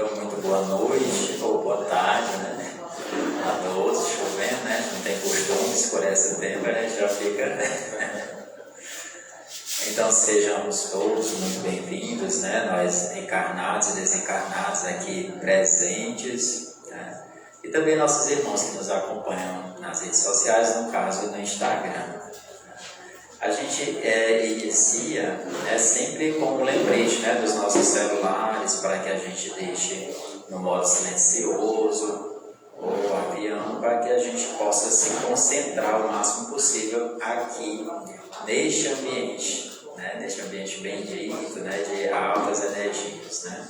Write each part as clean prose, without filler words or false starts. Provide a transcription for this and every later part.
Então, muito boa noite ou boa tarde, né? A todos, chovendo, né? Não tem costumes por esse tempo, a gente já fica, né? Então, sejamos todos muito bem-vindos, né? Nós encarnados e desencarnados aqui presentes, né? E também nossos irmãos que nos acompanham nas redes sociais, no caso no Instagram. A gente inicia sempre com um lembrete, né, dos nossos celulares, para que a gente deixe no modo silencioso ou avião, para que a gente possa se concentrar o máximo possível aqui neste ambiente, né, neste ambiente bendito, né, de altas energias, né?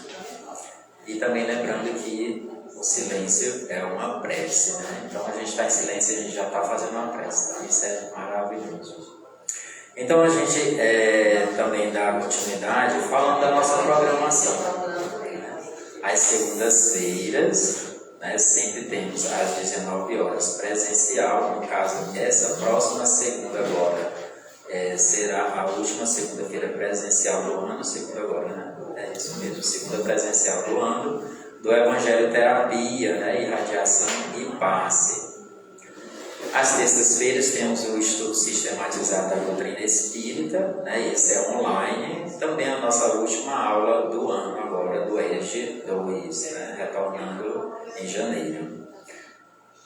E também lembrando que o silêncio é uma prece, né? Então a gente está em silêncio e a gente já está fazendo uma prece, tá? Isso é maravilhoso. Então a gente também dá continuidade falando da nossa programação. Às segundas-feiras, né, sempre temos às 19 horas presencial. No caso, essa próxima segunda agora será a última segunda-feira presencial do ano, segunda agora, né? É isso mesmo, segunda presencial do ano, do Evangelho Terapia, né, Irradiação e Passe. Às terças-feiras temos o estudo sistematizado da doutrina espírita, né? Esse é online. Também a nossa última aula do ano agora, do EJE 2, né? Retornando em janeiro.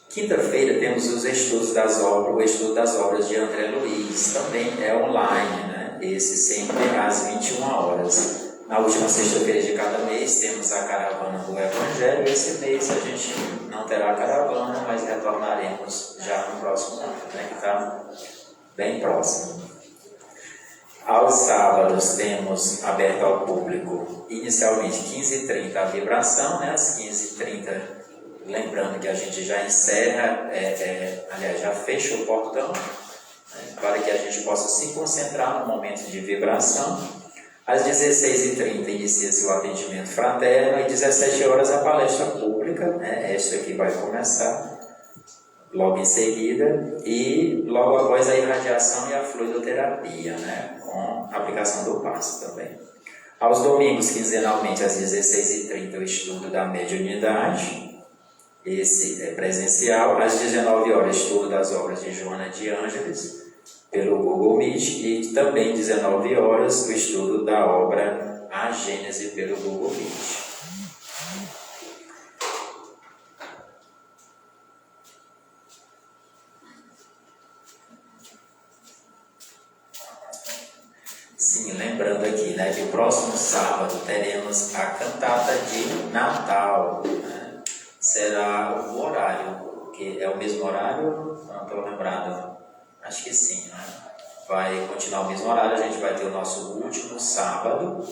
Quinta-feira temos os estudos das obras, o estudo das obras de André Luiz, também é online, né? Esse sempre às 21 horas. Na última sexta-feira de cada mês temos a caravana do Evangelho. Esse mês a gente não terá caravana, mas retornaremos já no próximo ano, né, que está bem próximo. Aos sábados temos aberto ao público, inicialmente 15h30 a vibração, né, às 15h30, lembrando que a gente já encerra, aliás, já fecha o portão, né, para que a gente possa se concentrar no momento de vibração. Às 16h30 inicia-se o atendimento fraterno e às 17 horas a palestra pública, né? Esta aqui vai começar logo em seguida e logo após a irradiação e a fluidoterapia, né? Com a aplicação do passe também. Aos domingos, quinzenalmente, às 16h30, o estudo da mediunidade, esse é presencial. Às 19 horas, estudo das obras de Joana de Ângeles, pelo Google Meet, e também 19 horas o estudo da obra A Gênese pelo Google Meet. Sim, lembrando aqui, né, que o próximo sábado teremos a cantata de Natal, né? Será o horário, que é o mesmo horário, não estou lembrado. Acho que sim, né? Vai continuar o mesmo horário, a gente vai ter o nosso último sábado,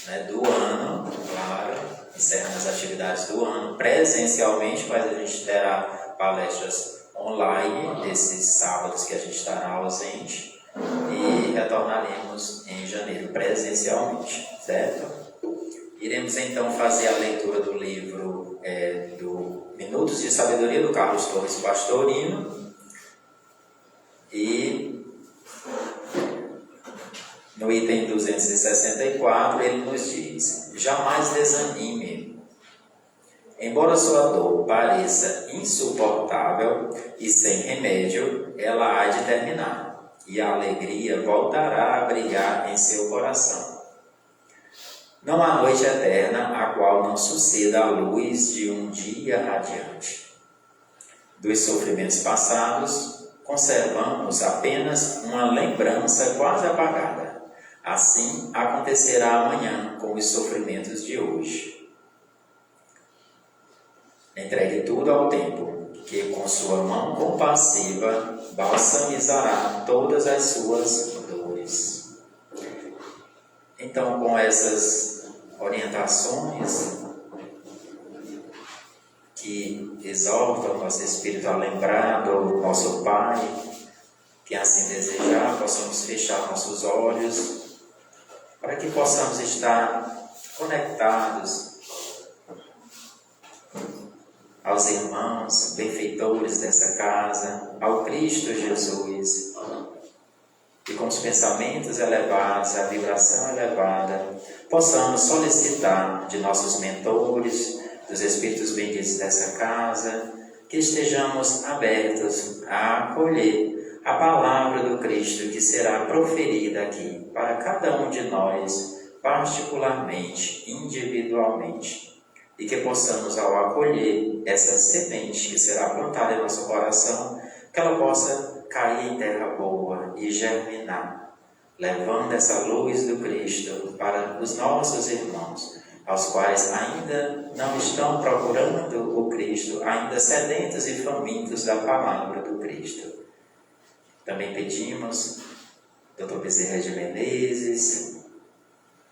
né, do ano, claro, encerrando as atividades do ano presencialmente, mas a gente terá palestras online desses sábados que a gente estará ausente e retornaremos em janeiro presencialmente, certo? Iremos então fazer a leitura do livro do Minutos de Sabedoria do Carlos Torres Pastorino. E no item 264 ele nos diz: jamais desanime. Embora sua dor pareça insuportável e sem remédio, ela há de terminar, e a alegria voltará a brilhar em seu coração. Não há noite eterna a qual não suceda a luz de um dia radiante. Dos sofrimentos passados conservamos apenas uma lembrança quase apagada. Assim acontecerá amanhã com os sofrimentos de hoje. Entregue tudo ao tempo, que com sua mão compassiva balsamizará todas as suas dores. Então, com essas orientações que exalta o nosso espírito a lembrar do nosso Pai, que assim desejar, possamos fechar nossos olhos, para que possamos estar conectados aos irmãos, benfeitores dessa casa, ao Cristo Jesus, e com com os pensamentos elevados, a vibração elevada, possamos solicitar de nossos mentores, dos Espíritos benditos dessa casa, que estejamos abertos a acolher a palavra do Cristo que será proferida aqui para cada um de nós, particularmente, individualmente, e que possamos, ao acolher essa semente que será plantada em nosso coração, que ela possa cair em terra boa e germinar, levando essa luz do Cristo para os nossos irmãos, aos quais ainda não estão procurando o Cristo, ainda sedentos e famintos da palavra do Cristo. Também pedimos, Dr. Bezerra de Menezes,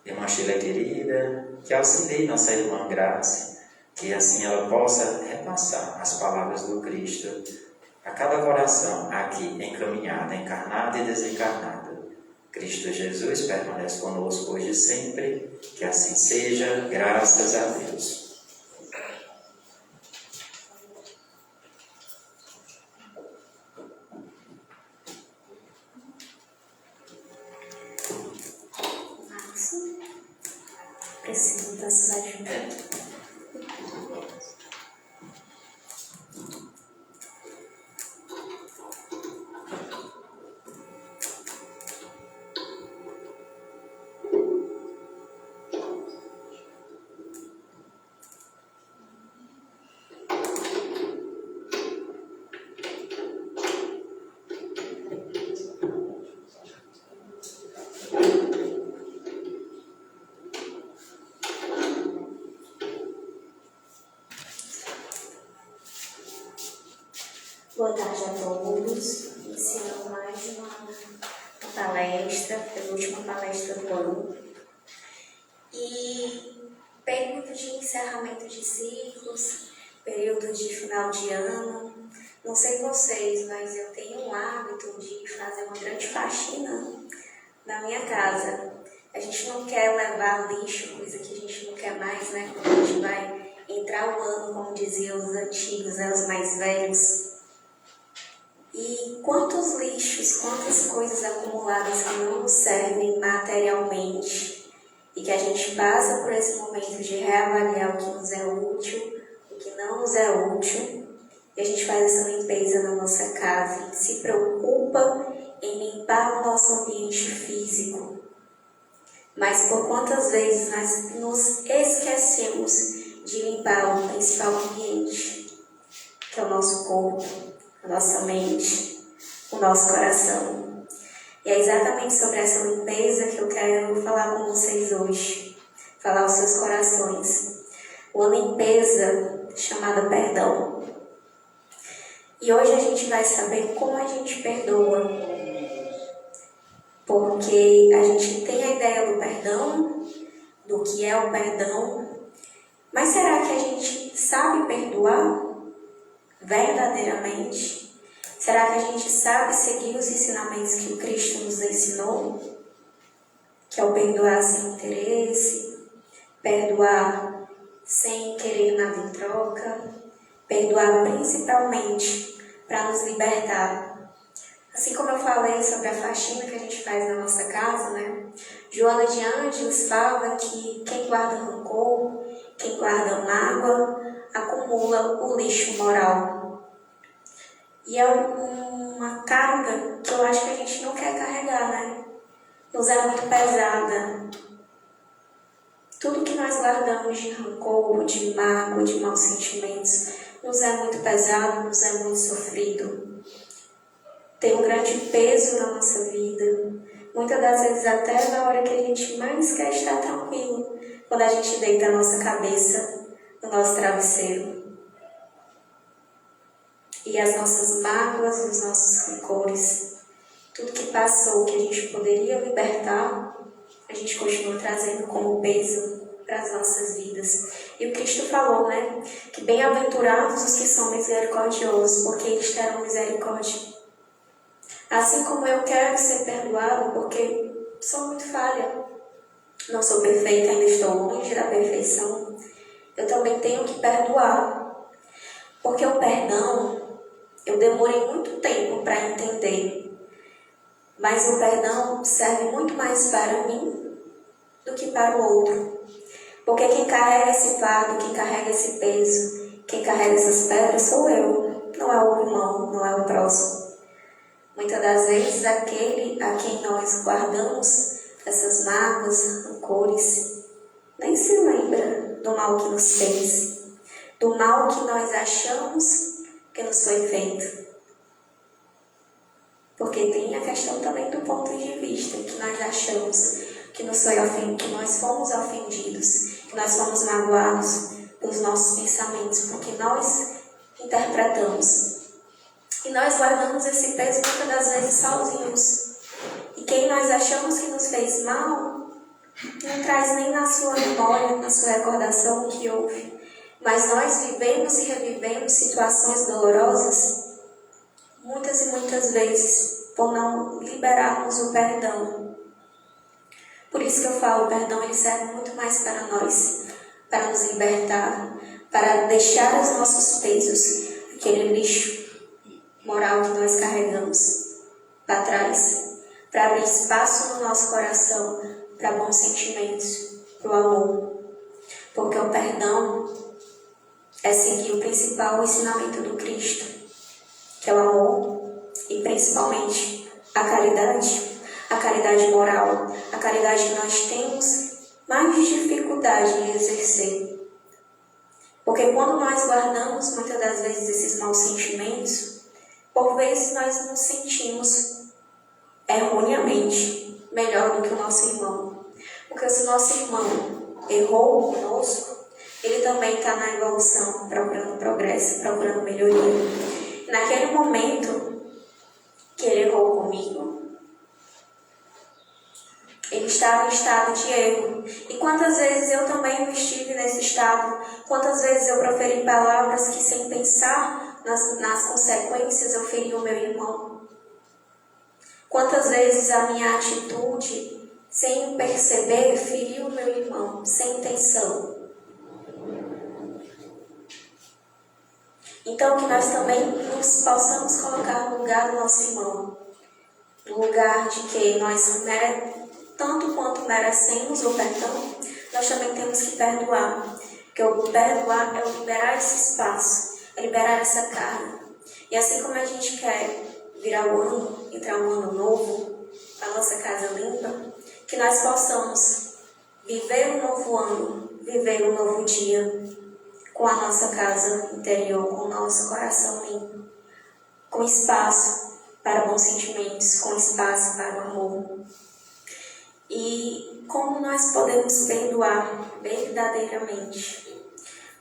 irmã Sheila querida, que auxilie nossa irmã Graça, que assim ela possa repassar as palavras do Cristo a cada coração aqui encaminhado, encarnado e desencarnado. Cristo Jesus permanece conosco hoje e sempre, que assim seja, graças a Deus. Preciso da sua ajuda. Boa tarde a todos. Iniciando mais uma palestra, penúltima palestra do ano. E período de encerramento de ciclos, período de final de ano. Não sei vocês, mas eu tenho um hábito de fazer uma grande faxina na minha casa. A gente não quer levar lixo, coisa que a gente não quer mais, né? Quando a gente vai entrar o ano, como diziam os antigos, né? Os mais velhos. E quantos lixos, quantas coisas acumuladas que não nos servem materialmente e que a gente passa por esse momento de reavaliar o que nos é útil, o que não nos é útil, e a gente faz essa limpeza na nossa casa e se preocupa em limpar o nosso ambiente físico. Mas por quantas vezes nós nos esquecemos de limpar o principal ambiente, que é o nosso corpo, a nossa mente, o nosso coração. E é exatamente sobre essa limpeza que eu quero falar com vocês hoje. Falar aos seus corações. Uma limpeza chamada perdão. E hoje a gente vai saber como a gente perdoa. Porque a gente tem a ideia do perdão, do que é o perdão. Mas será que a gente sabe perdoar verdadeiramente? Será que a gente sabe seguir os ensinamentos que o Cristo nos ensinou? Que é o perdoar sem interesse, perdoar sem querer nada em troca, perdoar principalmente para nos libertar. Assim como eu falei sobre a faxina que a gente faz na nossa casa, né? Joana de Ângeles fala que quem guarda rancor, quem guarda mágoa, acumula o lixo moral. E é uma carga que eu acho que a gente não quer carregar, né? Nos é muito pesada. Tudo que nós guardamos de rancor, de mágoa, de maus sentimentos, nos é muito pesado, nos é muito sofrido. Tem um grande peso na nossa vida. Muitas das vezes até na hora que a gente mais quer estar tranquilo, quando a gente deita a nossa cabeça no nosso travesseiro. E as nossas mágoas, os nossos rancores, tudo que passou que a gente poderia libertar, a gente continua trazendo como peso para as nossas vidas. E o Cristo falou, né? Que bem-aventurados os que são misericordiosos, porque eles terão misericórdia. Assim como eu quero ser perdoado, porque sou muito falha, não sou perfeita, ainda estou longe da perfeição, eu também tenho que perdoar. Porque o perdão, eu demorei muito tempo para entender, mas o perdão serve muito mais para mim do que para o outro. Porque quem carrega esse fardo, quem carrega esse peso, quem carrega essas pedras sou eu, não é o irmão, não é o próximo. Muitas das vezes aquele a quem nós guardamos essas mágoas, rancores, nem se lembra do mal que nos fez, do mal que nós achamos que nos foi feito. Porque tem a questão também do ponto de vista, que nós achamos que nós fomos ofendidos, que nós fomos magoados pelos nossos pensamentos, porque nós interpretamos. E nós guardamos esse peso muitas das vezes sozinhos. E quem nós achamos que nos fez mal, não traz nem na sua memória, na sua recordação o que houve. Mas nós vivemos e revivemos situações dolorosas, muitas e muitas vezes, por não liberarmos o perdão. Por isso que eu falo, o perdão ele serve muito mais para nós, para nos libertar, para deixar os nossos pesos, aquele lixo moral que nós carregamos para trás, para abrir espaço no nosso coração para bons sentimentos, para o amor. Porque o perdão é seguir o principal ensinamento do Cristo, que é o amor e principalmente a caridade moral, a caridade que nós temos mais dificuldade em exercer. Porque quando nós guardamos muitas das vezes esses maus sentimentos, por vezes nós nos sentimos erroneamente melhor do que o nosso irmão. Porque se o nosso irmão errou conosco, ele também está na evolução, procurando progresso, procurando melhoria. E naquele momento que ele errou comigo, ele estava em estado de erro. E quantas vezes eu também estive nesse estado? Quantas vezes eu proferi palavras que, sem pensar nas consequências, eu feri o meu irmão? Quantas vezes a minha atitude, sem perceber, feriu o meu irmão, sem intenção? Então, que nós também nos possamos colocar no lugar do nosso irmão, no lugar de que nós, tanto quanto merecemos o perdão, nós também temos que perdoar. Porque o perdoar é liberar esse espaço, é liberar essa carga. E assim como a gente quer virar o ano, entrar um ano novo, a nossa casa limpa, que nós possamos viver um novo ano, viver um novo dia, com a nossa casa interior, com o nosso coração limpo, com espaço para bons sentimentos, com espaço para o amor. E como nós podemos perdoar verdadeiramente?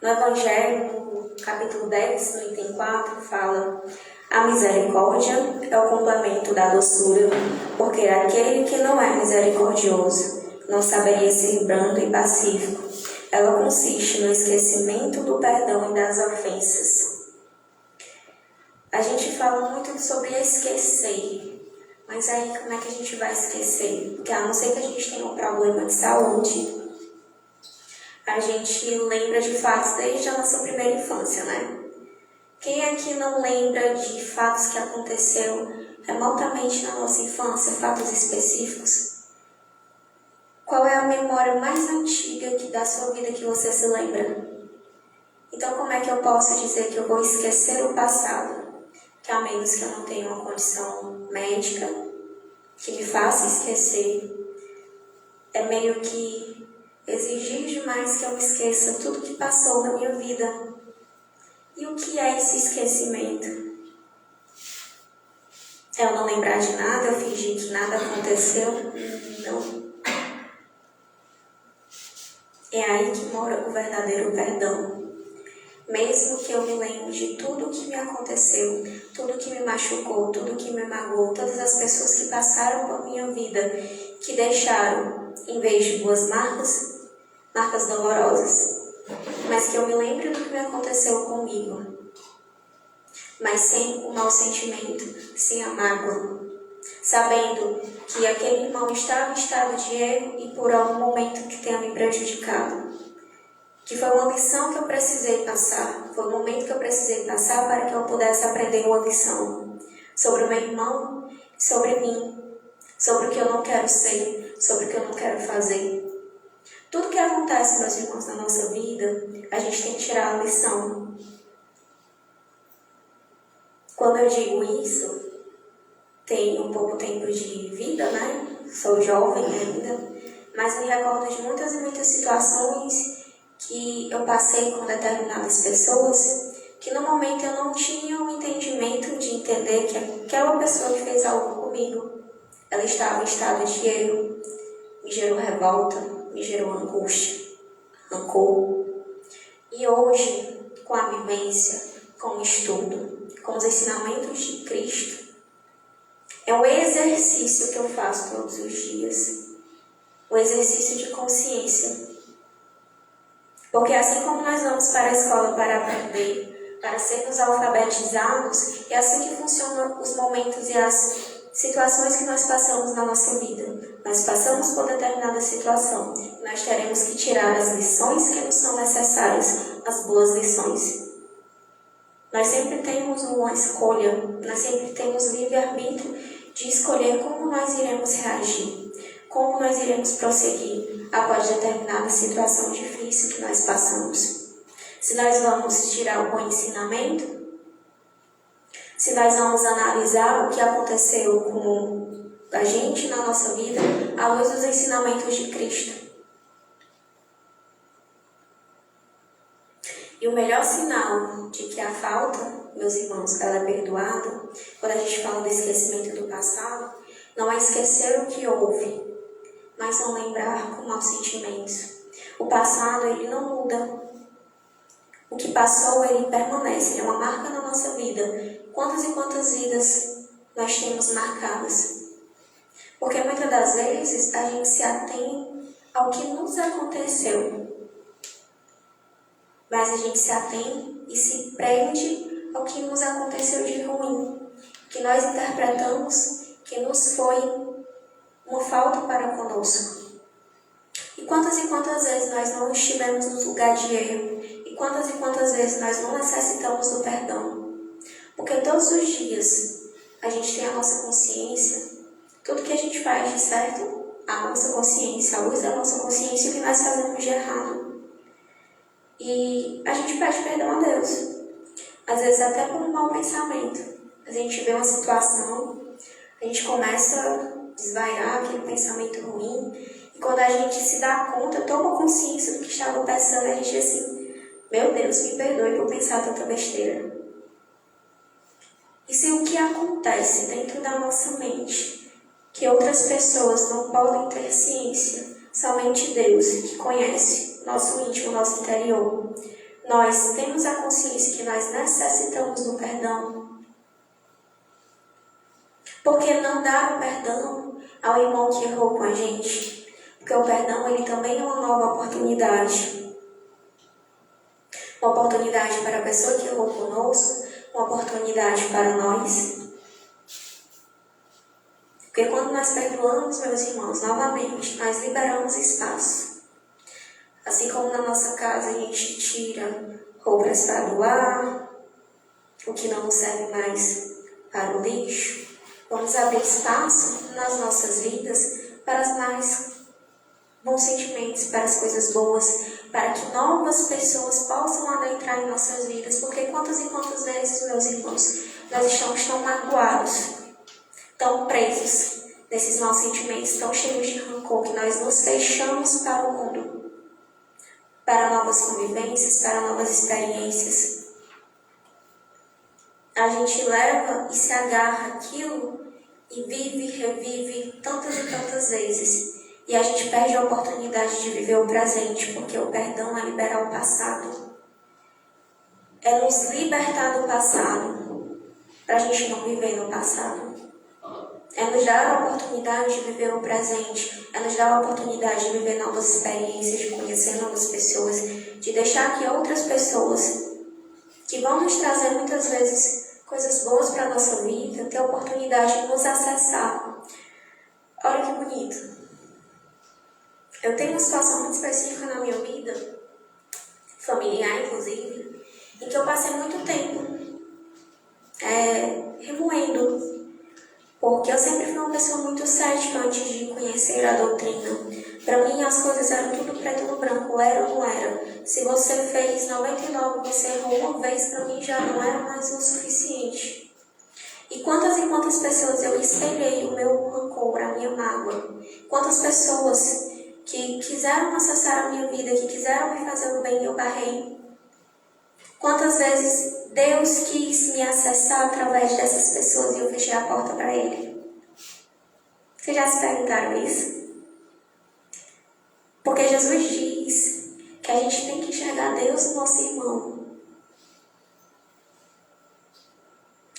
No Evangelho, no capítulo 10, no item 4, fala: a misericórdia é o complemento da doçura, porque aquele que não é misericordioso não saberia ser brando e pacífico. Ela consiste no esquecimento do perdão e das ofensas. A gente fala muito sobre esquecer, mas aí como é que a gente vai esquecer? Porque a não ser que a gente tenha um problema de saúde, a gente lembra de fatos desde a nossa primeira infância, né? Quem aqui não lembra de fatos que aconteceram remotamente na nossa infância, fatos específicos? Qual é a memória mais antiga da sua vida que você se lembra? Então, como é que eu posso dizer que eu vou esquecer o passado? Que a menos que eu não tenha uma condição médica que me faça esquecer, é meio que exigir demais que eu esqueça tudo que passou na minha vida. E o que é esse esquecimento? É eu não lembrar de nada, eu fingir que nada aconteceu? Não. É aí que mora o verdadeiro perdão. Mesmo que eu me lembre de tudo o que me aconteceu, tudo que me machucou, tudo que me magoou, todas as pessoas que passaram por minha vida, que deixaram, em vez de boas marcas, marcas dolorosas. Mas que eu me lembre do que me aconteceu comigo, mas sem o mau sentimento, sem a mágoa, sabendo que aquele irmão estava em estado de erro e por algum momento que tenha me prejudicado. Que foi uma lição que eu precisei passar, foi um momento que eu precisei passar para que eu pudesse aprender uma lição sobre o meu irmão e sobre mim. sobre o que eu não quero ser, sobre o que eu não quero fazer. Tudo que acontece, meus irmãos, na nossa vida, a gente tem que tirar a lição. Quando eu digo isso, tenho pouco tempo de vida, né? Sou jovem ainda, mas me recordo de muitas e muitas situações que eu passei com determinadas pessoas que no momento eu não tinha o entendimento de entender que aquela pessoa que fez algo comigo, ela estava em estado de erro, me gerou revolta, me gerou angústia, rancor. E hoje, com a vivência, com o estudo, com os ensinamentos de Cristo, é um exercício que eu faço todos os dias, um exercício de consciência. Porque assim como nós vamos para a escola para aprender, para sermos alfabetizados, é assim que funcionam os momentos e as situações que nós passamos na nossa vida. Nós passamos por determinada situação, nós teremos que tirar as lições que nos são necessárias, as boas lições. Nós sempre temos uma escolha, nós sempre temos livre-arbítrio de escolher como nós iremos reagir, como nós iremos prosseguir após determinada situação difícil que nós passamos. Se nós vamos tirar o bom ensinamento, se nós vamos analisar o que aconteceu com a gente na nossa vida à luz dos ensinamentos de Cristo. E o melhor sinal de que a falta, meus irmãos, ela é perdoada, quando a gente fala do esquecimento do passado, não é esquecer o que houve, mas não lembrar com maus sentimentos. O passado, ele não muda. O que passou, ele permanece, ele é uma marca na nossa vida. Quantas e quantas vidas nós temos marcadas? Porque muitas das vezes a gente se atém ao que nos aconteceu, mas a gente se atém e se prende ao que nos aconteceu de ruim, que nós interpretamos que nos foi uma falta para conosco. E quantas vezes nós não estivemos no lugar de erro, e quantas vezes nós não necessitamos do perdão. Porque todos os dias a gente tem a nossa consciência, tudo que a gente faz de certo, a nossa consciência, a luz da nossa consciência, o que nós fazemos de errado. E a gente pede perdão a Deus. Às vezes até por um mau pensamento. A gente vê uma situação, a gente começa a desvairar aquele pensamento ruim, e quando a gente se dá conta, toma consciência do que estava pensando, a gente diz assim, meu Deus, me perdoe por pensar tanta besteira. E se o que acontece dentro da nossa mente, que outras pessoas não podem ter ciência, somente Deus, que conhece nosso íntimo, nosso interior, nós temos a consciência que nós necessitamos do perdão. Por que não dar o perdão ao irmão que errou com a gente? Porque o perdão, ele também é uma nova oportunidade. Uma oportunidade para a pessoa que errou conosco, uma oportunidade para nós. Porque quando nós perdoamos, meus irmãos, novamente, nós liberamos espaço. Assim como na nossa casa a gente tira roupas para doar, o que não serve mais para o lixo, vamos abrir espaço nas nossas vidas para os mais bons sentimentos, para as coisas boas, para que novas pessoas possam adentrar em nossas vidas. Porque quantas e quantas vezes, meus irmãos, nós estamos tão magoados, tão presos nesses maus sentimentos, tão cheios de rancor, que nós nos fechamos para o mundo, para novas convivências, para novas experiências. A gente leva e se agarra àquilo e vive e revive tantas e tantas vezes. E a gente perde a oportunidade de viver o presente, porque o perdão é liberar o passado. É nos libertar do passado, para a gente não viver no passado. É nos dar a oportunidade de viver o presente, é nos dar a oportunidade de viver novas experiências, de conhecer novas pessoas, de deixar que outras pessoas, que vão nos trazer muitas vezes coisas boas para a nossa vida, ter a oportunidade de nos acessar. Olha que bonito. Eu tenho uma situação muito específica na minha vida, familiar inclusive, em que eu passei muito tempo remoendo. Porque eu sempre fui uma pessoa muito cética antes de conhecer a doutrina. Para mim as coisas eram tudo preto no branco, era ou não era. Se você fez 99, você errou uma vez, para mim já não era mais o suficiente. E quantas pessoas eu espelhei o meu rancor, a minha mágoa. Quantas pessoas que quiseram acessar a minha vida, que quiseram me fazer o bem, eu barrei. Quantas vezes Deus quis me acessar através dessas pessoas e eu fechei a porta para Ele. Vocês já se perguntaram isso? Porque Jesus diz que a gente tem que enxergar Deus no nosso irmão.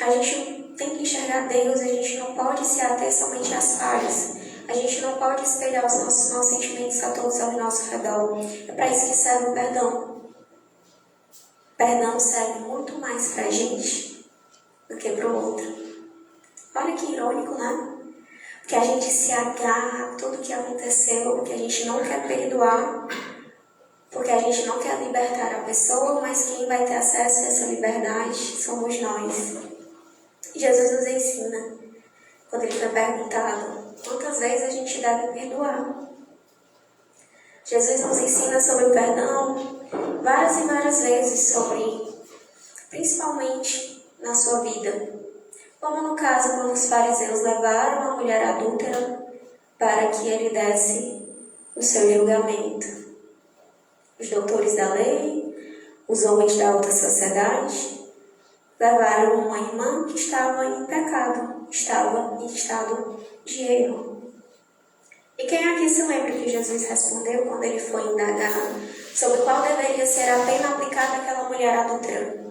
A gente tem que enxergar Deus, a gente não pode se ater somente às falhas. A gente não pode espelhar os nossos maus sentimentos a todos ao nosso redor. É para isso que serve o perdão. Perdão serve muito mais para a gente do que para o outro. Olha que irônico, né? Porque a gente se agarra a tudo que aconteceu, porque a gente não quer perdoar, porque a gente não quer libertar a pessoa, mas quem vai ter acesso a essa liberdade somos nós. Jesus nos ensina, quando ele foi perguntado, quantas vezes a gente deve perdoar? Jesus nos ensina sobre o perdão várias e várias vezes, principalmente na sua vida. Como no caso, quando os fariseus levaram a mulher adúltera para que ele desse o seu julgamento. Os doutores da lei, os homens da alta sociedade, levaram uma irmã que estava em pecado, estava em estado de erro. E quem aqui se lembra que Jesus respondeu quando ele foi indagado sobre qual deveria ser a pena aplicada àquela mulher adúltera?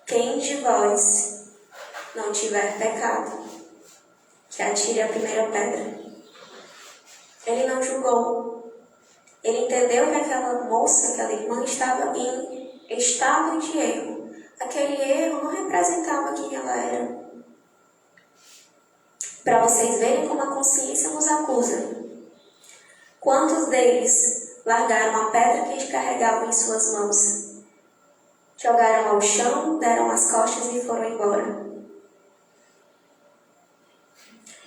Quem de vós não tiver pecado, que atire a primeira pedra. Ele não julgou. Ele entendeu que aquela moça, aquela irmã, estava em estado de erro. Aquele erro não representava quem ela era. Para vocês verem como a consciência nos acusa. Quantos deles largaram a pedra que eles carregavam em suas mãos? Jogaram ao chão, deram as costas e foram embora.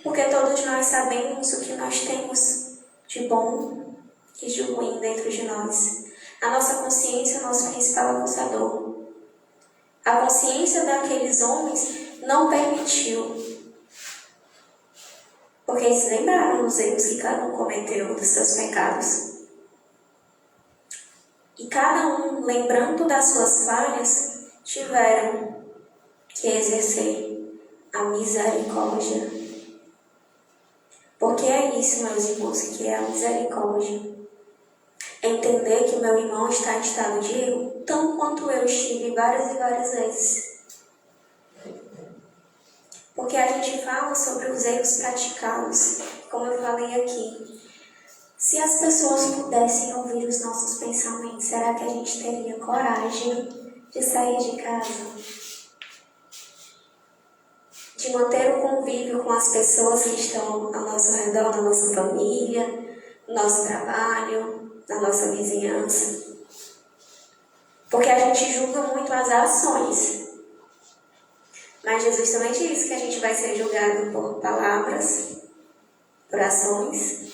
Porque todos nós sabemos o que nós temos de bom e de ruim dentro de nós. A nossa consciência é o nosso principal acusador. A consciência daqueles homens não permitiu. Porque eles lembraram dos erros que cada um cometeu, dos seus pecados. E cada um, lembrando das suas falhas, tiveram que exercer a misericórdia. Porque é isso, meus irmãos, que é a misericórdia. É entender que o meu irmão está em estado de erro, tão quanto eu estive várias e várias vezes. Porque a gente fala sobre os erros praticados, como eu falei aqui. Se as pessoas pudessem ouvir os nossos pensamentos, será que a gente teria coragem de sair de casa? De manter o convívio com as pessoas que estão ao nosso redor, na nossa família, no nosso trabalho, na nossa vizinhança? Porque a gente julga muito as ações. Mas Jesus também disse que a gente vai ser julgado por palavras, por ações,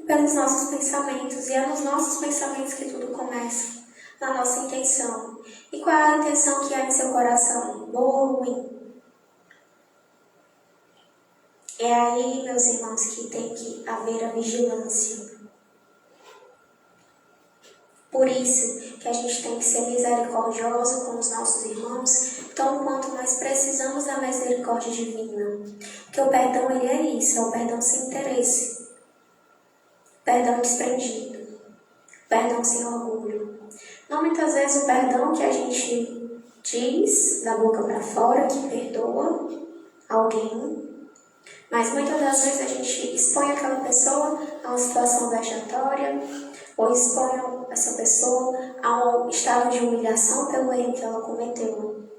pelos nossos pensamentos, e é nos nossos pensamentos que tudo começa, na nossa intenção. E qual é a intenção que há em seu coração? Boa ou ruim? É aí, meus irmãos, que tem que haver a vigilância. Por isso que a gente tem que ser misericordioso com os nossos irmãos, tão quanto nós precisamos da misericórdia divina. Porque o perdão, ele é isso, é o perdão sem interesse. Perdão desprendido, perdão sem orgulho. Não muitas vezes o perdão que a gente diz da boca para fora, que perdoa alguém, mas muitas das vezes a gente expõe aquela pessoa a uma situação vexatória, ou expõe essa pessoa a um estado de humilhação pelo erro que ela cometeu.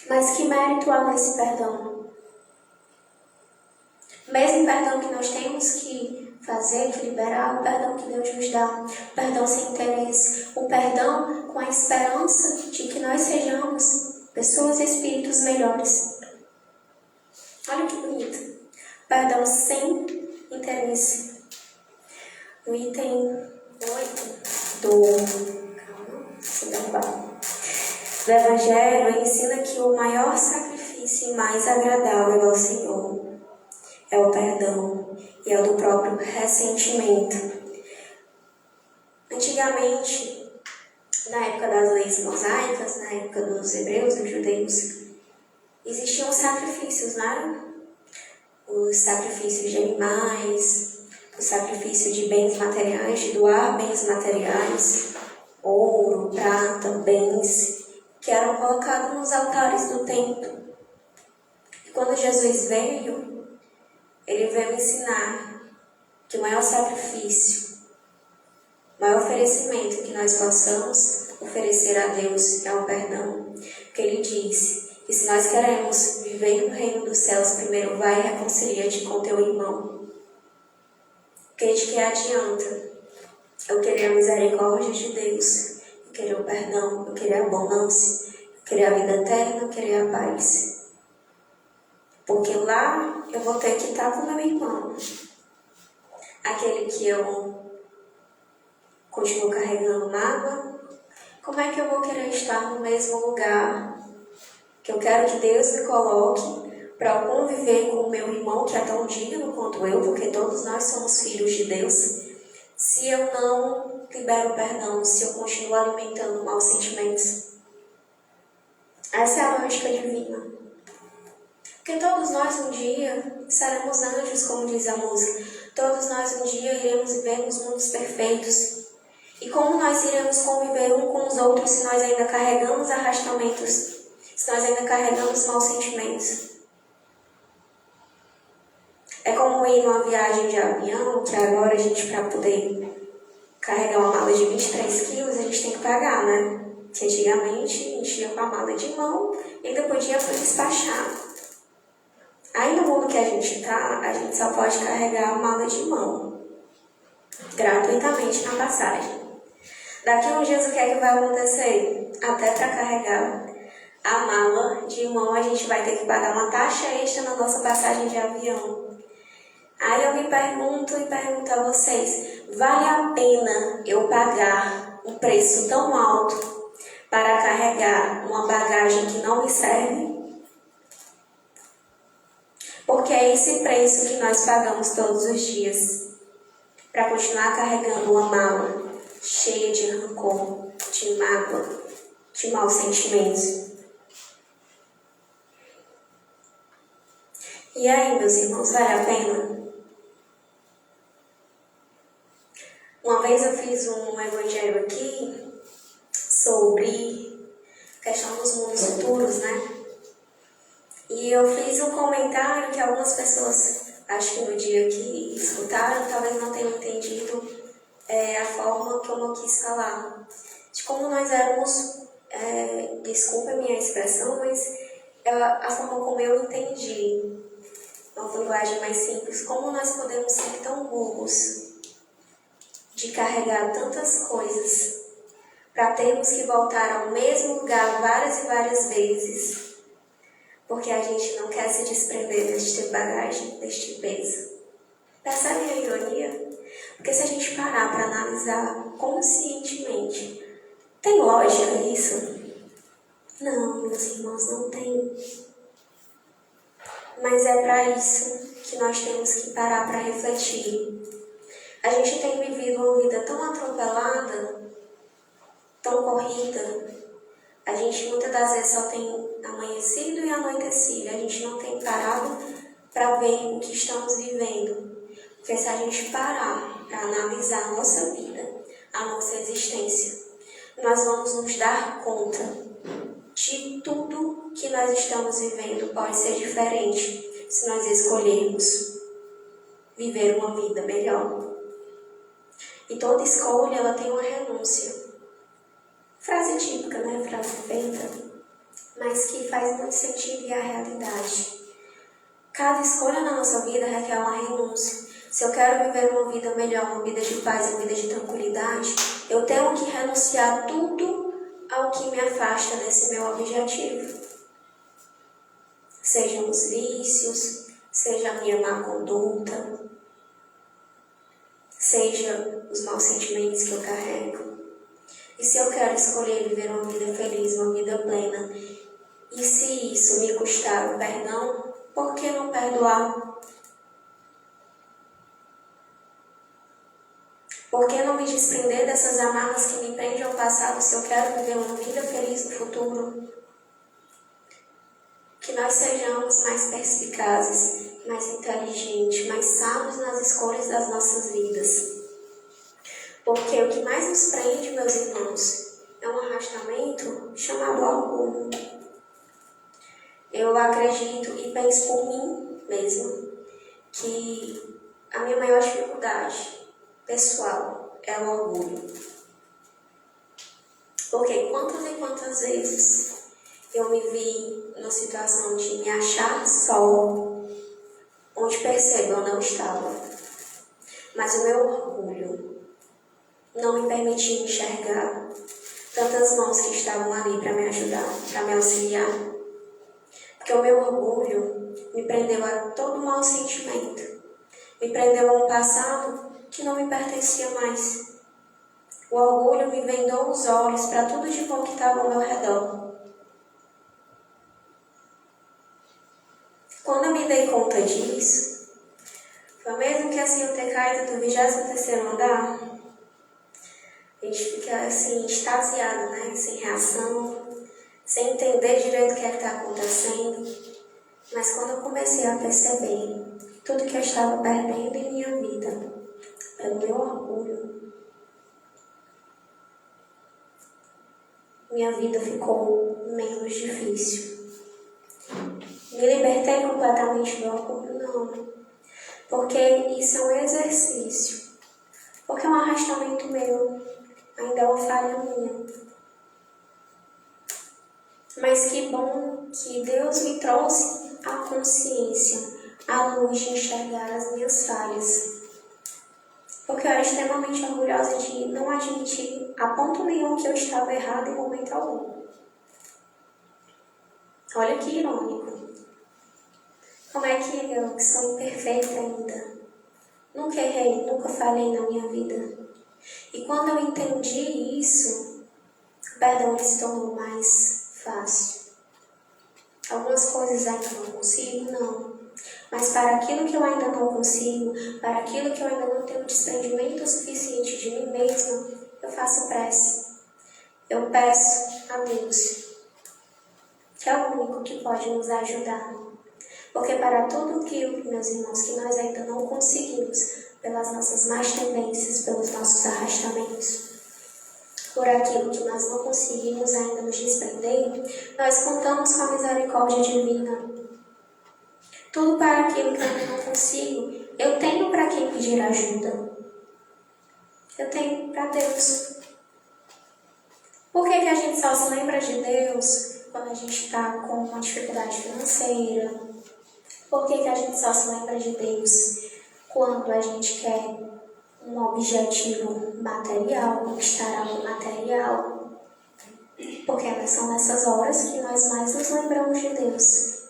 Mas que mérito há nesse perdão? Mesmo perdão que nós temos que fazer, que liberar, o perdão que Deus nos dá, o perdão sem interesse, o perdão com a esperança de que nós sejamos pessoas e espíritos melhores. Olha que bonito. perdão sem interesse. O item 8 do Evangelho ensina que o maior sacrifício e mais agradável ao Senhor é o perdão e é o do próprio ressentimento. Antigamente, na época das leis mosaicas, na época dos hebreus, dos judeus, existiam sacrifícios, né? Os sacrifícios de animais, o sacrifício de bens materiais, de doar bens materiais, ouro, prata, bens, que eram colocados nos altares do templo. E quando Jesus veio, ele veio ensinar que o maior sacrifício, o maior oferecimento que nós possamos oferecer a Deus é o perdão. Porque ele disse que se nós queremos viver no reino dos céus, primeiro vai e reconcilia-te com teu irmão. Porque de que adianta eu querer a misericórdia de Deus, eu querer o perdão, eu querer a abundância, eu querer a vida eterna, eu querer a paz. Porque lá eu vou ter que estar com meu irmão. Aquele que eu continuo carregando mágoa, como é que eu vou querer estar no mesmo lugar que eu quero que Deus me coloque para conviver com o meu irmão que é tão digno quanto eu, porque todos nós somos filhos de Deus, se eu não libero perdão, se eu continuo alimentando maus sentimentos? Essa é a lógica divina. Porque todos nós um dia seremos anjos, como diz a música. Todos nós um dia iremos viver nos mundos perfeitos. E como nós iremos conviver um com os outros se nós ainda carregamos arrastamentos, se nós ainda carregamos maus sentimentos? É como ir numa viagem de avião, que agora a gente, para poder carregar uma mala de 23 quilos, a gente tem que pagar, né? Que antigamente a gente ia com a mala de mão e ainda podia despachar. Aí no mundo que a gente está, a gente só pode carregar a mala de mão, gratuitamente na passagem. Daqui a uns dias o que é que vai acontecer? Até para carregar a mala de mão a gente vai ter que pagar uma taxa extra na nossa passagem de avião. Aí eu me pergunto e pergunto a vocês, vale a pena eu pagar um preço tão alto para carregar uma bagagem que não me serve? Porque é esse preço que nós pagamos todos os dias para continuar carregando uma mala cheia de rancor, de mágoa, de maus sentimentos. E aí, meus irmãos, vale a pena? Uma vez eu fiz um evangelho aqui sobre a questão dos mundos futuros, né? E eu fiz um comentário que algumas pessoas, acho que no dia que escutaram, talvez não tenham entendido a forma que eu não quis falar. De como nós éramos, desculpa a minha expressão, mas a forma como eu entendi, uma linguagem mais simples, como nós podemos ser tão burros de carregar tantas coisas para termos que voltar ao mesmo lugar várias e várias vezes, porque a gente não quer se desprender deste bagagem, deste peso. Percebe a ironia? Porque se a gente parar para analisar conscientemente, tem lógica isso? Não, meus irmãos, não tem. Mas é para isso que nós temos que parar para refletir. A gente tem vivido uma vida tão atropelada, tão corrida. A gente muitas das vezes só tem amanhecido e anoitecido. A gente não tem parado para ver o que estamos vivendo. Porque se a gente parar para analisar a nossa vida, a nossa existência, nós vamos nos dar conta de tudo que nós estamos vivendo pode ser diferente se nós escolhermos viver uma vida melhor. E toda escolha, ela tem uma renúncia. Frase típica, né? Frase feita, mas que faz muito sentido e é a realidade. Cada escolha na nossa vida requer uma renúncia. Se eu quero viver uma vida melhor, uma vida de paz, uma vida de tranquilidade, eu tenho que renunciar tudo ao que me afasta desse meu objetivo. Sejam os vícios, seja a minha má conduta, seja os maus sentimentos que eu carrego. E se eu quero escolher viver uma vida feliz, uma vida plena, e se isso me custar o perdão, por que não perdoar? Por que não me desprender dessas amarras que me prendem ao passado se eu quero viver uma vida feliz no futuro? Que nós sejamos mais perspicazes, mais inteligentes, mais sábios nas escolhas das nossas vidas. Porque o que mais nos prende, meus irmãos, é um arrastamento chamado orgulho. Eu acredito e penso por mim mesma que a minha maior dificuldade pessoal é o orgulho. Porque quantas e quantas vezes eu me vi numa situação de me achar só, onde percebo eu não estava. Mas o meu orgulho não me permitia enxergar tantas mãos que estavam ali para me ajudar, para me auxiliar. Porque o meu orgulho me prendeu a todo mau sentimento, me prendeu a um passado que não me pertencia mais. O orgulho me vendou os olhos para tudo de bom que estava ao meu redor. Quando eu me dei conta disso, foi mesmo que assim eu ter caído do 23º andar, a gente fica assim, extasiado, né? Sem reação, sem entender direito o que é que está acontecendo. Mas quando eu comecei a perceber tudo que eu estava perdendo em minha vida, pelo meu orgulho, minha vida ficou menos difícil. Me libertei completamente do orgulho? Não. Porque isso é um exercício. Porque é um arrastamento meu. Ainda é uma falha minha. Mas que bom que Deus me trouxe a consciência, a luz de enxergar as minhas falhas. Porque eu era extremamente orgulhosa de não admitir a ponto nenhum que eu estava errada em momento algum. Olha que irônico. Como é que eu, que sou imperfeita ainda, nunca errei, nunca falhei na minha vida? E quando eu entendi isso, o perdão se tornou mais fácil. Algumas coisas ainda não consigo, não. Mas para aquilo que eu ainda não consigo, para aquilo que eu ainda não tenho desprendimento suficiente de mim mesma, eu faço prece. Eu peço a Deus, que é o único que pode nos ajudar. Porque para tudo aquilo, meus irmãos, que nós ainda não conseguimos, pelas nossas más tendências, pelos nossos arrastamentos, por aquilo que nós não conseguimos ainda nos desprender, nós contamos com a misericórdia divina. Tudo para aquilo que eu ainda não consigo, eu tenho para quem pedir ajuda. Eu tenho para Deus. Por que a gente só se lembra de Deus quando a gente está com uma dificuldade financeira? Por que a gente só se lembra de Deus quando a gente quer um objetivo material, conquistar algo material? Porque são nessas horas que nós mais nos lembramos de Deus.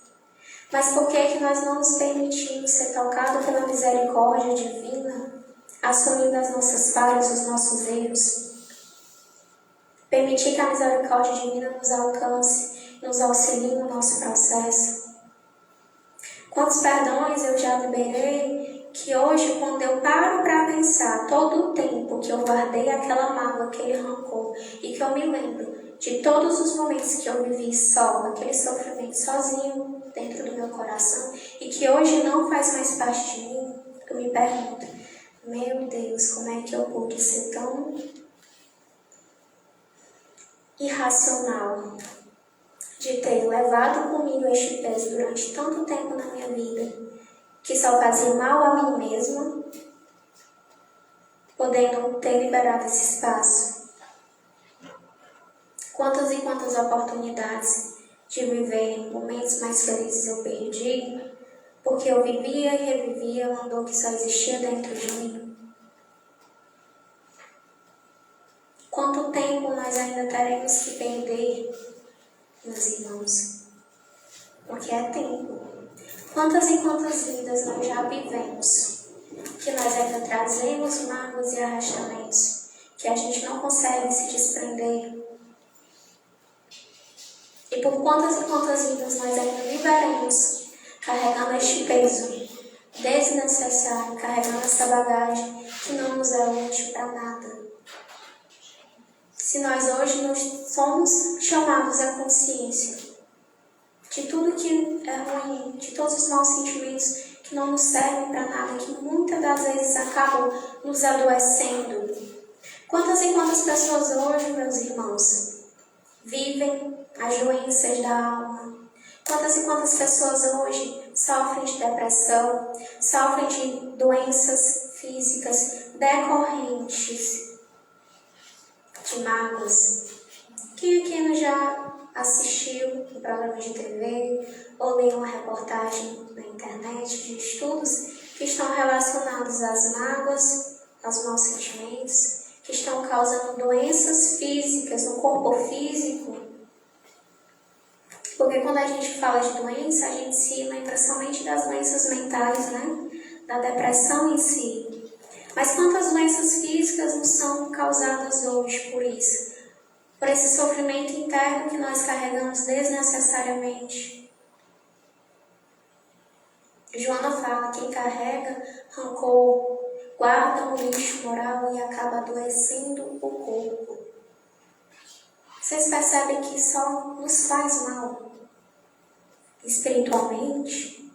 Mas por que nós não nos permitimos ser tocados pela misericórdia divina, assumindo as nossas falhas, os nossos erros? Permitir que a misericórdia divina nos alcance, nos auxilie no nosso processo. Quantos perdões eu já liberei, que hoje, quando eu paro para pensar todo o tempo que eu guardei aquela mágoa, aquele rancor, e que eu me lembro de todos os momentos que eu vivi só, aquele sofrimento sozinho dentro do meu coração, e que hoje não faz mais parte de mim, eu me pergunto, meu Deus, como é que eu pude ser tão irracional de ter levado comigo este peso durante tanto tempo na minha vida, que só fazia mal a mim mesma, podendo ter liberado esse espaço. Quantas e quantas oportunidades de viver momentos mais felizes eu perdi, porque eu vivia e revivia uma dor que só existia dentro de mim. Quanto tempo nós ainda teremos que perder, meus irmãos? Porque é tempo. Quantas e quantas vidas nós já vivemos, que nós ainda trazemos mágoas e arrastamentos, que a gente não consegue se desprender. E por quantas e quantas vidas nós ainda viveremos carregando este peso desnecessário, carregando essa bagagem que não nos é útil para nada. Se nós hoje não somos chamados à consciência de tudo que é ruim, de todos os maus sentimentos que não nos servem para nada, que muitas das vezes acabam nos adoecendo. Quantas e quantas pessoas hoje, meus irmãos, vivem as doenças da alma? Quantas e quantas pessoas hoje sofrem de depressão, sofrem de doenças físicas decorrentes de mágoas? Quem aqui não já assistiu um programa de TV ou leu uma reportagem na internet de estudos que estão relacionados às mágoas, aos maus sentimentos, que estão causando doenças físicas no corpo físico? Porque quando a gente fala de doença, a gente se lembra somente das doenças mentais, né? Da depressão em si. Mas quantas doenças físicas não são causadas hoje por isso? Por esse sofrimento interno que nós carregamos desnecessariamente. Joana fala, quem carrega rancor, guarda um lixo moral e acaba adoecendo o corpo. Vocês percebem que só nos faz mal, espiritualmente,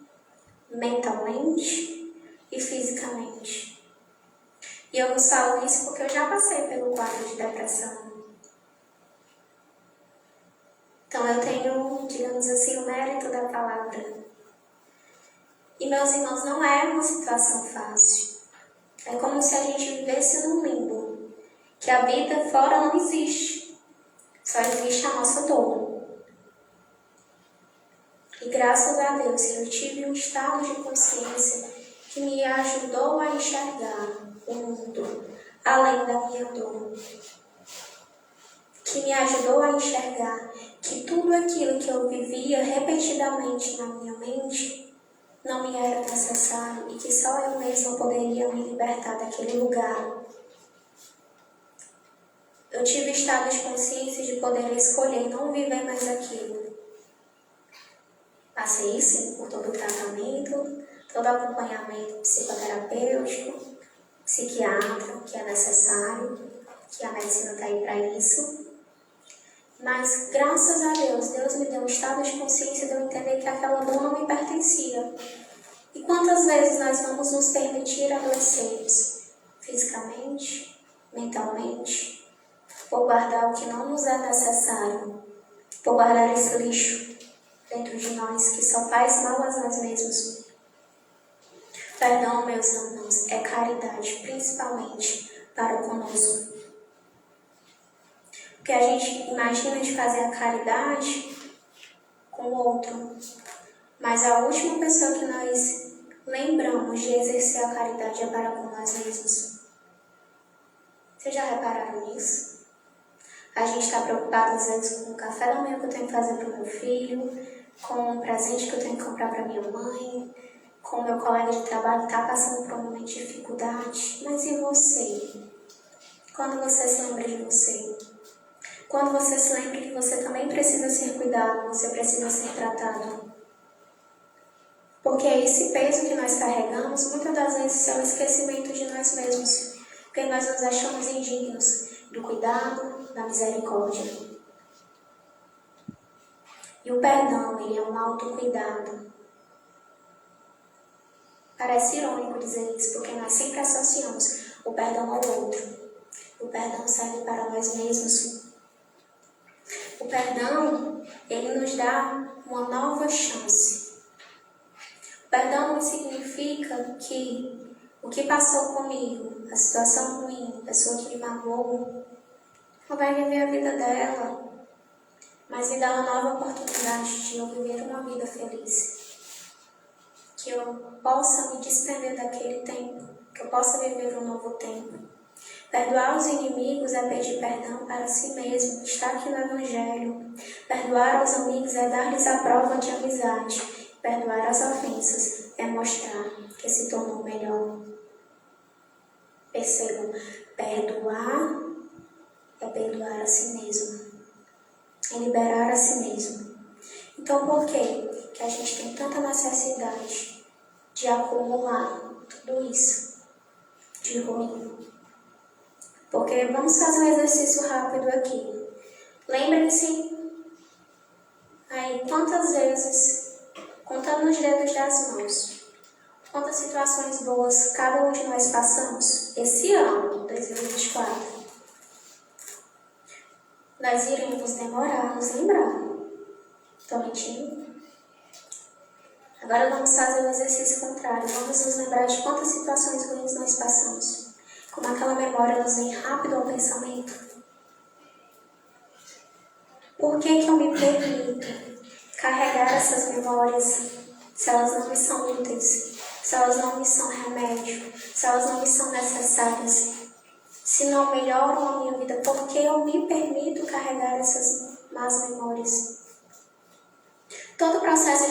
mentalmente e fisicamente. E eu não falo isso porque eu já passei pelo quadro de depressão. Então eu tenho, digamos assim, o mérito da palavra. E, meus irmãos, não é uma situação fácil. É como se a gente vivesse num limbo, que a vida fora não existe. Só existe a nossa dor. E graças a Deus que eu tive um estado de consciência que me ajudou a enxergar o mundo além da minha dor. Que me ajudou a enxergar que tudo aquilo que eu vivia repetidamente na minha mente não me era necessário e que só eu mesma poderia me libertar daquele lugar. Eu tive estado de consciência de poder escolher não viver mais aquilo. Passei, sim, por todo o tratamento, todo o acompanhamento psicoterapêutico, psiquiatra, que é necessário, que a medicina está aí para isso. Mas, graças a Deus, Deus me deu um estado de consciência de eu entender que aquela dor não me pertencia. E quantas vezes nós vamos nos permitir adoecermos fisicamente, mentalmente, por guardar o que não nos é necessário, por guardar esse lixo dentro de nós que só faz mal a nós mesmos. Perdão, meus irmãos, é caridade, principalmente para conosco. Porque a gente imagina de fazer a caridade com o outro, mas a última pessoa que nós lembramos de exercer a caridade é para com nós mesmos. Vocês já repararam nisso? A gente está preocupado às vezes com o café da manhã que eu tenho que fazer para o meu filho, com o presente que eu tenho que comprar para minha mãe, com o meu colega de trabalho que está passando por um momento de dificuldade. Mas e você? Quando você se lembra de você? Quando você se lembra que você também precisa ser cuidado, você precisa ser tratado. Porque esse peso que nós carregamos, muitas das vezes é o esquecimento de nós mesmos. Porque nós nos achamos indignos do cuidado, da misericórdia. E o perdão, ele é um autocuidado. Parece irônico dizer isso, porque nós sempre associamos o perdão ao outro. O perdão serve para nós mesmos. O perdão, ele nos dá uma nova chance. O perdão não significa que o que passou comigo, a situação ruim, a pessoa que me magoou, ela vai viver a vida dela, mas me dá uma nova oportunidade de eu viver uma vida feliz. Que eu possa me desprender daquele tempo, que eu possa viver um novo tempo. Perdoar os inimigos é pedir perdão para si mesmo, está aqui no Evangelho. Perdoar aos amigos é dar-lhes a prova de amizade. Perdoar as ofensas é mostrar que se tornou melhor. Percebam, perdoar é perdoar a si mesmo, é liberar a si mesmo. Então, por que a gente tem tanta necessidade de acumular tudo isso de ruim? Porque vamos fazer um exercício rápido aqui. Lembrem-se aí quantas vezes, contando nos dedos das mãos, quantas situações boas cada um de nós passamos esse ano, 2024. Nós iremos demorar a nos lembrar. Estou mentindo? Agora vamos fazer o exercício contrário. Vamos nos lembrar de quantas situações ruins nós passamos. Como aquela memória nos vem rápido ao pensamento. Por que eu me permito carregar essas memórias se elas não me são úteis? Se elas não me são remédio? Se elas não me são necessárias? Se não melhoram a minha vida, por que eu me permito carregar essas más memórias? Todo processo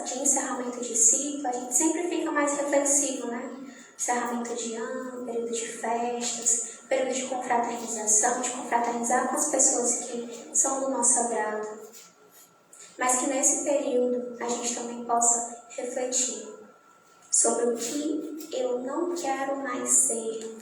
de encerramento de ciclo, a gente sempre fica mais reflexivo, né? Encerramento de ano, período de festas, período de confraternização, de confraternizar com as pessoas que são do nosso agrado. Mas que nesse período a gente também possa refletir sobre o que eu não quero mais ser.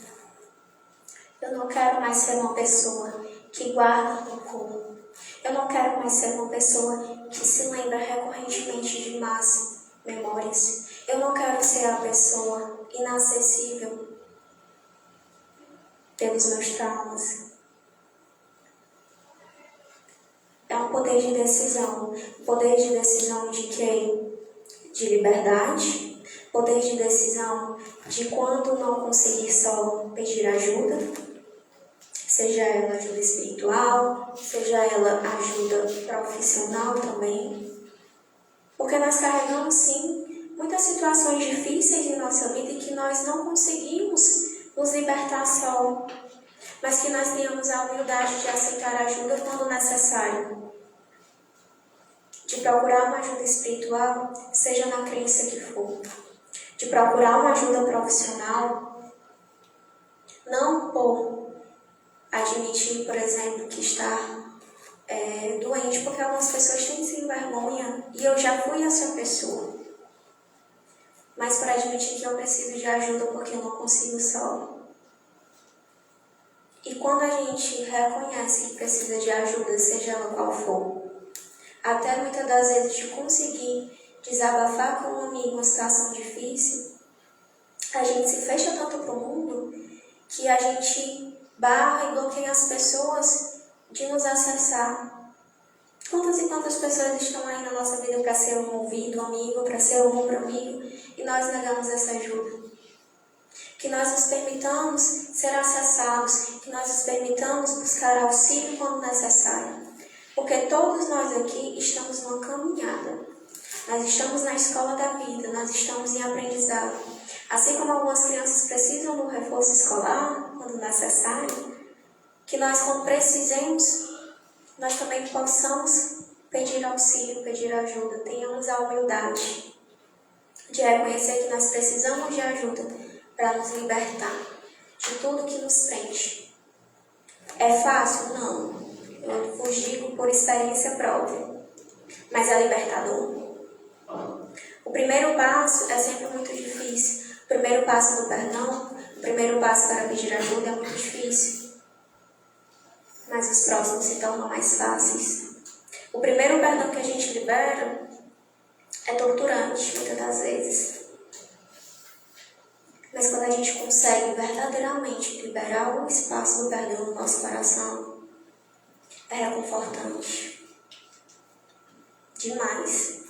Eu não quero mais ser uma pessoa que guarda rancor. Eu não quero mais ser uma pessoa que se lembra recorrentemente de más memórias. Eu não quero ser a pessoa inacessível pelos meus traumas. É um poder de decisão. Poder de decisão de quem? De liberdade. Poder de decisão de quando não conseguir só pedir ajuda. Seja ela ajuda espiritual, seja ela ajuda profissional também. Porque nós carregamos, sim, muitas situações difíceis em nossa vida e que nós não conseguimos nos libertar só. Mas que nós tenhamos a humildade de aceitar ajuda quando necessário. De procurar uma ajuda espiritual, seja na crença que for. De procurar uma ajuda profissional, não por admitir, por exemplo, que está doente, porque algumas pessoas têm sem vergonha, e eu já fui essa pessoa. Mas para admitir que eu preciso de ajuda porque eu não consigo só. E quando a gente reconhece que precisa de ajuda, seja ela qual for, até muitas das vezes de conseguir desabafar com um amigo uma situação difícil, a gente se fecha tanto para o mundo que a gente barra e bloqueia as pessoas de nos acessar. Quantas e quantas pessoas estão aí na nossa vida para ser um ouvido amigo, para ser um ombro amigo, e nós negamos essa ajuda? Que nós nos permitamos ser acessados, que nós nos permitamos buscar auxílio quando necessário. Porque todos nós aqui estamos numa caminhada. Nós estamos na escola da vida, nós estamos em aprendizado. Assim como algumas crianças precisam do reforço escolar, quando necessário, que nós, quando precisemos, nós também possamos pedir auxílio, pedir ajuda. Tenhamos a humildade de reconhecer que nós precisamos de ajuda para nos libertar de tudo que nos prende. É fácil? Não. Eu vos digo por experiência própria. Mas é libertador. O primeiro passo é sempre muito difícil. O primeiro passo do perdão, o primeiro passo para pedir ajuda é muito difícil. Mas os próximos se tornam mais fáceis. O primeiro perdão que a gente libera é torturante, muitas das vezes. Mas quando a gente consegue verdadeiramente liberar o espaço do perdão no nosso coração, é reconfortante. Demais.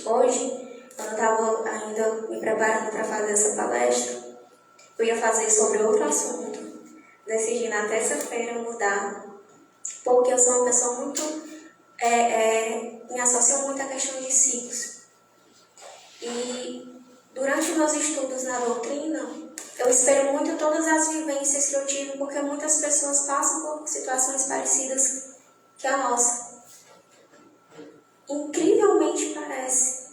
Hoje, quando eu estava ainda me preparando para fazer essa palestra, eu ia fazer sobre outro assunto. Decidi na terça-feira mudar, porque eu sou uma pessoa muito... me associo muito à questão de ciclos. E durante meus estudos na doutrina, eu espero muito todas as vivências que eu tive, porque muitas pessoas passam por situações parecidas que a nossa. Incrivelmente parece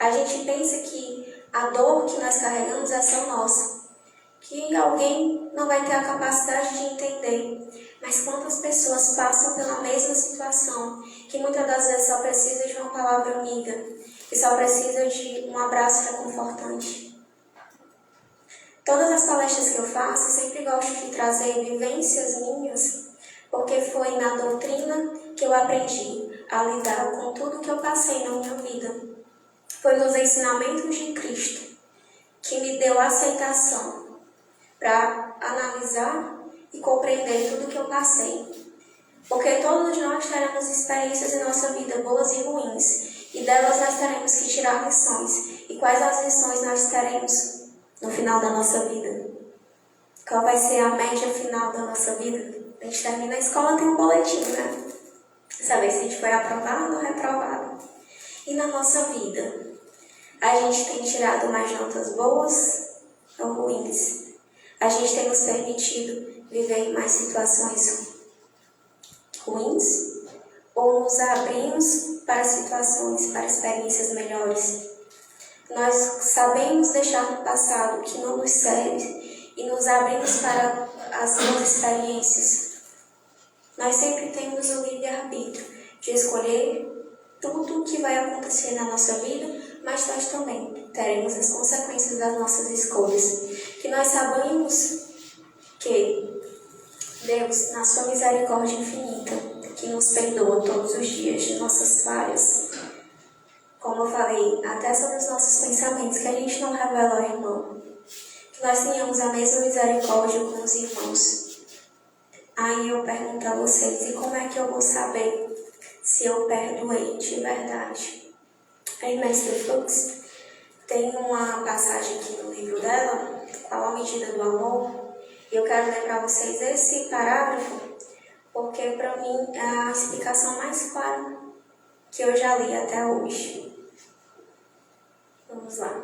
A gente pensa que a dor que nós carregamos é só nossa, que alguém não vai ter a capacidade de entender. Mas quantas pessoas passam pela mesma situação, que muitas das vezes só precisa de uma palavra amiga, que só precisa de um abraço reconfortante. Todas as palestras que eu faço, eu sempre gosto de trazer vivências minhas, porque foi na doutrina que eu aprendi a lidar com tudo que eu passei na minha vida. Foi nos ensinamentos de Cristo que me deu aceitação para analisar e compreender tudo que eu passei. Porque todos nós teremos experiências em nossa vida, boas e ruins, e delas nós teremos que tirar lições. E quais as lições nós teremos no final da nossa vida? Qual vai ser a média final da nossa vida? A gente termina a escola, tem um boletim, né? Saber se a gente foi aprovado ou reprovado. E na nossa vida, a gente tem tirado mais notas boas ou ruins? A gente tem nos permitido viver em mais situações ruins? Ou nos abrimos para situações, para experiências melhores? Nós sabemos deixar no passado o que não nos serve e nos abrimos para as boas experiências. Nós sempre temos o livre-arbítrio de escolher tudo o que vai acontecer na nossa vida, mas nós também teremos as consequências das nossas escolhas. Que nós sabemos que Deus, na sua misericórdia infinita, que nos perdoa todos os dias de nossas falhas, como eu falei, até sobre os nossos pensamentos, que a gente não revela ao irmão, que nós tenhamos a mesma misericórdia com os irmãos. Aí eu pergunto a vocês, e como é que eu vou saber se eu perdoei de verdade? A irmã Steflux tem uma passagem aqui no livro dela, Qual a Medida do Amor, e eu quero ler para vocês esse parágrafo, porque para mim é a explicação mais clara que eu já li até hoje. Vamos lá.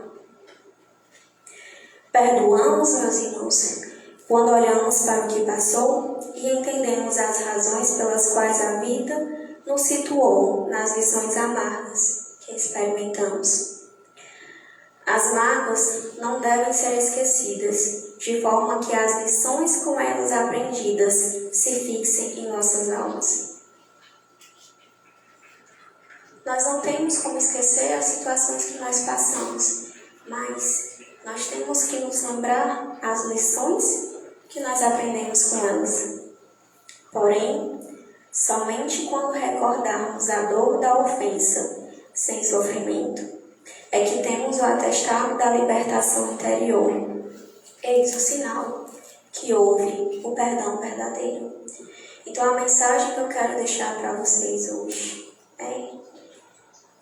Perdoamos, meus irmãos, quando olhamos para o que passou e entendemos as razões pelas quais a vida nos situou nas lições amargas que experimentamos. As mágoas não devem ser esquecidas, de forma que as lições com elas aprendidas se fixem em nossas almas. Nós não temos como esquecer as situações que nós passamos, mas nós temos que nos lembrar as lições que nós aprendemos com elas. Porém, somente quando recordarmos a dor da ofensa, sem sofrimento, é que temos o atestado da libertação interior. Eis o sinal que houve o perdão verdadeiro. Então a mensagem que eu quero deixar para vocês hoje é: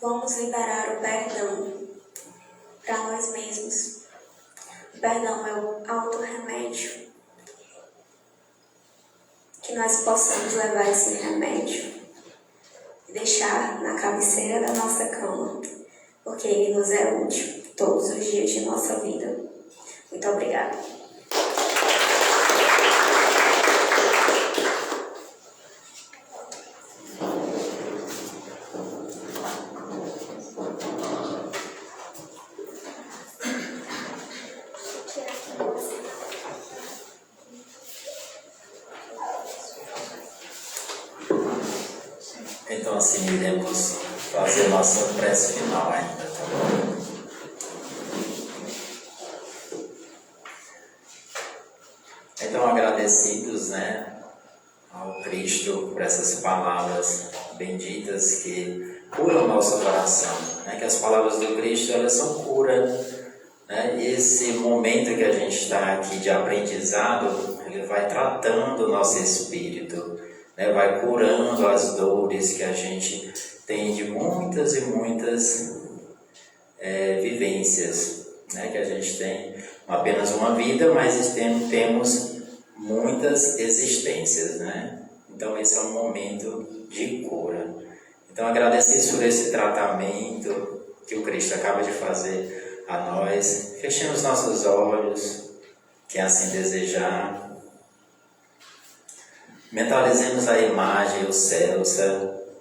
vamos liberar o perdão para nós mesmos. O perdão é o autorremédio. Que nós possamos levar esse remédio e deixar na cabeceira da nossa cama, porque ele nos é útil todos os dias de nossa vida. Muito obrigada. Então assim iremos fazer nossa prece final ainda, tá bom? Então agradecidos, ao Cristo por essas palavras benditas que curam o nosso coração, que as palavras do Cristo, elas são cura, E esse momento que a gente está aqui de aprendizado, ele vai tratando o nosso espírito, vai curando as dores que a gente tem de muitas e muitas vivências, que a gente tem apenas uma vida, mas temos muitas existências, Então esse é um momento de cura. Então agradecidos por esse tratamento que o Cristo acaba de fazer a nós. Fechemos nossos olhos, quem assim desejar. Mentalizemos a imagem, o céu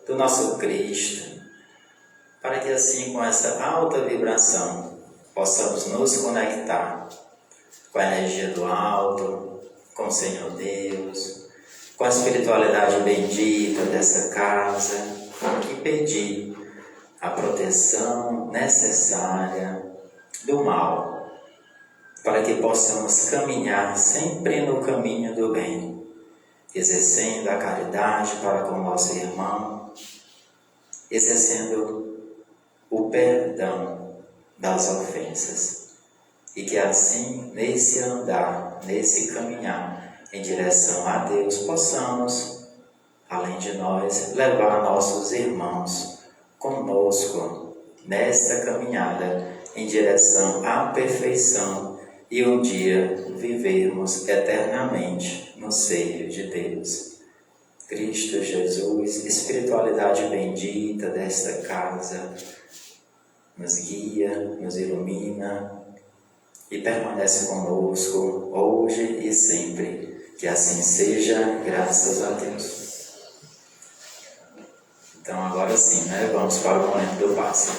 do nosso Cristo, para que assim, com essa alta vibração, possamos nos conectar com a energia do alto, com o Senhor Deus, com a espiritualidade bendita dessa casa, e pedir a proteção necessária do mal, para que possamos caminhar sempre no caminho do bem, exercendo a caridade para com o nosso irmão, exercendo o perdão das ofensas. E que assim, nesse andar, nesse caminhar em direção a Deus, possamos, além de nós, levar nossos irmãos conosco nesta caminhada em direção à perfeição e um dia vivermos eternamente no seio de Deus. Cristo Jesus, espiritualidade bendita desta casa, nos guia, nos ilumina e permanece conosco hoje e sempre. Que assim seja, graças a Deus. Então agora sim, vamos para o momento do passe.